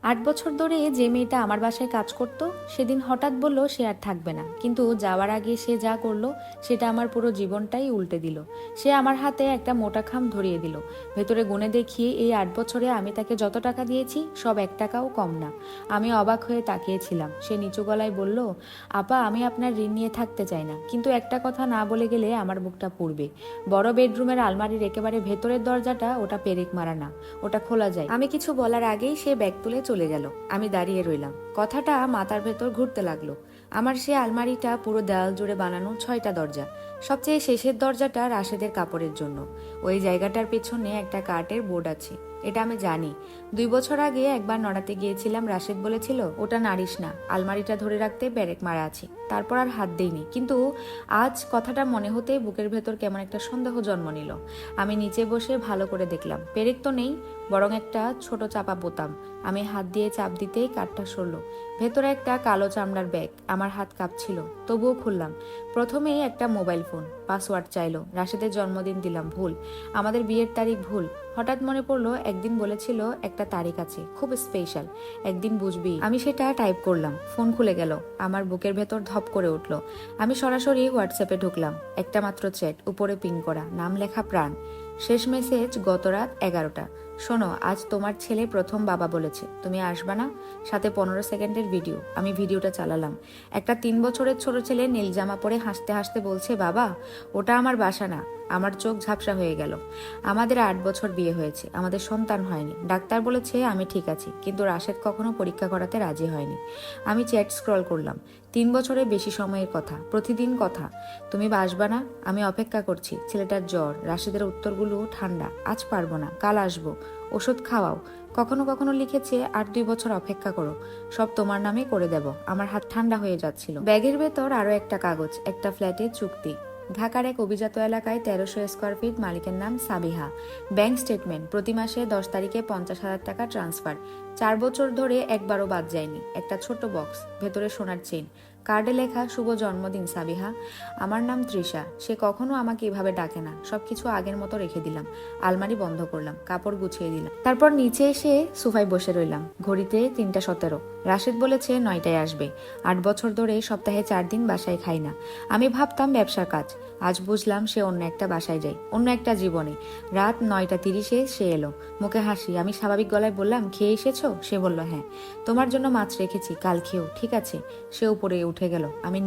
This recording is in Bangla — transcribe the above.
8 বছর ধরে যে মেয়েটা আমার বাসায় কাজ করত সেদিন হঠাৎ বলল সে আর থাকবে না, কিন্তু যাওয়ার আগে সে যা করলো সেটা আমার পুরো জীবনটাই উল্টে দিল। সে আমার হাতে একটা মোটা খাম ধরিয়ে দিল। ভেতরে গুণে দেখি এই 8 বছরে আমি তাকে যত টাকা দিয়েছি সব 1 টাকাও কম না। আমি অবাক হয়ে তাকিয়েছিলাম। সে নিচু গলায় বলল, আপা, আমি আপনার ঋণ নিয়ে থাকতে চাই না, কিন্তু একটা কথা না বলে গেলে আমার বুকটা পুড়বে। বড় বেডরুমের আলমারির একেবারে ভেতরের দরজাটা, ওটা পেরেক মারা না, ওটা খোলা যায়। আমি কিছু বলার আগেই সে ব্যাগ তুলে চলে গেল। আমি দাঁড়িয়ে রইলাম। কথাটা মাথার ভেতর ঘুরতে লাগলো। আমার সে আলমারিটা পুরো দেওয়াল জুড়ে বানানো 6টা দরজা। সবচেয়ে শেষের দরজাটা রাশেদের কাপড়ের জন্য। ওই জায়গাটার পেছনে একটা কাঠের বোর্ড আছে, এটা আমি জানি। 2 বছর আগে একবার নড়াতে গিয়েছিলাম, রাশেদ বলেছিল ওটা নাড়িস না, আলমারিটা ধরে রাখতে ব্যারেক মারা আছে। তারপর আর হাত দেইনি, কিন্তু আজ কথাটা মনে হতে বুকের ভেতর কেমন একটা সন্দেহ জন্ম নিল। আমি নিচে বসে ভালো করে দেখলাম, পেরেক তো নেই, বরং একটা ছোট চাপা বোতাম। আমি হাত দিয়ে চাপ দিতেই কাঠটা সরলো। ভেতরে একটা কালো চামড়ার ব্যাগ। আমার হাত কাঁপছিল, তবুও খুললাম। প্রথমেই একটা মোবাইল ফোন, পাসওয়ার্ড চাইলো। রাশেদের জন্মদিন দিলাম, ভুল। আমাদের বিয়ের তারিখ ভুল। হঠাৎ মনে পড়লো একদিন বলেছিল একটা তারিখ আছে, খুব স্পেশাল, একদিন বুঝবি। আমি সেটা টাইপ করলাম, ফোন খুলে গেল। আমার বুকের ভেতর ধপ করে উঠলো। আমি সরাসরি হোয়াটসঅ্যাপে ঢুকলাম। একটা মাত্র চ্যাট, উপরে পিন করা, নাম লেখা প্রাণ। শেষ মেসেজ গত রাত 11টা। শোনো, আজ তোমার ছেলে প্রথম বাবা বলেছে, তুমি আসবা না? সাথে 15 সেকেন্ডের ভিডিও। আমি ভিডিওটা চালালাম। একটা 3 বছরের ছোট ছেলে নীল জামা পরে হাসতে হাসতে বলছে, বাবা, ওটা আমার বাসা না। আমার চোখ ঝাপসা হয়ে গেল। আমাদের 8 বছর বিয়ে হয়েছে, আমাদের সন্তান হয়নি। ডাক্তার বলেছে আমি ঠিক আছি, কিন্তু রাশেদ কখনো পরীক্ষা করাতে রাজি হয়নি। আমি চ্যাট স্ক্রল করলাম। 3 বছরের বেশি সময়ের কথা, প্রতিদিন কথা। তুমি আসবা না? আমি অপেক্ষা করছি। ছেলেটার জ্বর, রাশেদের উত্তরগুলো ঠান্ডা। আজ পারবো না, কাল আসবো। ওষুধ খাওয়াও। কখনো কখনো লিখেছে, আর 2 বছর অপেক্ষা করো, সব তোমার নামে করে দেব। আমার হাত ঠান্ডা হয়ে যাচ্ছিল। ব্যাগের ভেতর আরো একটা কাগজ, একটা ফ্ল্যাটের চুক্তি। ঢাকার এক অভিজাত এলাকায় 1300 স্কোয়ার ফিট, মালিকের নাম সাবিহা। ব্যাংক স্টেটমেন্ট, প্রতি মাসে 10 তারিখে 50,000 টাকা ট্রান্সফার। 4 বছর ধরে একবারও বাদ যায়নি। একটা ছোট বক্স, ভেতরে সোনার চেন, কার্ডে লেখা শুভ জন্মদিন সাবিহা। আমার নাম তৃষা। সে কখনো আমাকে এভাবে ডাকে না। সবকিছু আগের মতো রেখে দিলাম। আলমারি বন্ধ করলাম, কাপড় গুছিয়ে দিলাম। তারপর নিচে এসে সোফায় বসে রইলাম। ঘড়িতে 3টা 17। রাশেদ বলেছে 9টায় আসবে। 8 বছর ধরে সপ্তাহে 4 দিন বাসায় খাই না। আমি ভাবতাম ব্যবসার কাজ। আজ বুঝলাম সে অন্য একটা বাসায় যায়, অন্য একটা জীবনে। রাত 9টা 30-এ সে এলো, মুখে হাসি। আমি স্বাভাবিক গলায় বললাম, খেয়ে এসেছো? সে বলল হ্যাঁ। তোমার জন্য মাছ রেখেছি, কাল খেও, ঠিক আছে? সে উপরে উঠে গেল। আমি